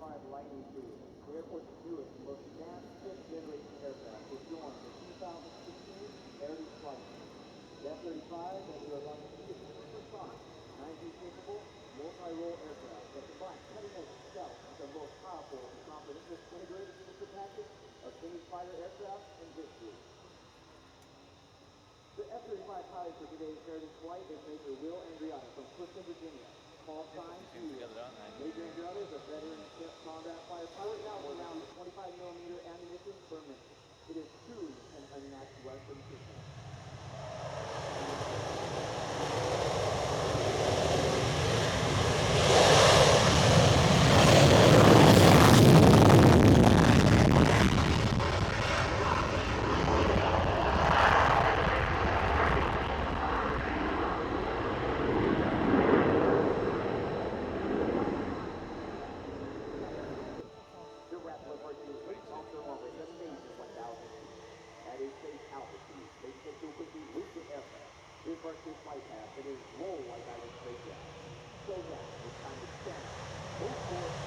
F-35 Lightning II, the airport's newest, most advanced fifth-generation aircraft, was joined the 2016 Heritage Flight Team. The F-35, as you're about to see, is a supersonic, 9G-capable, multi-role aircraft that combines cutting-edge stealth with the most powerful and comprehensive integrated system package of any fighter aircraft in history. The F-35 pilot for today's Heritage Flight is Major Will Andriata from Clifton, Virginia. Call sign Major Andriata is a veteran combat fighter pilot now with around 25mm ammunition per minute. It is truly an unmatched weapon system. At a safe altitude, they take you quickly with the aircraft. Reverse your flight path and is roll like I was straight down. So now, it's time to stand up, move forward,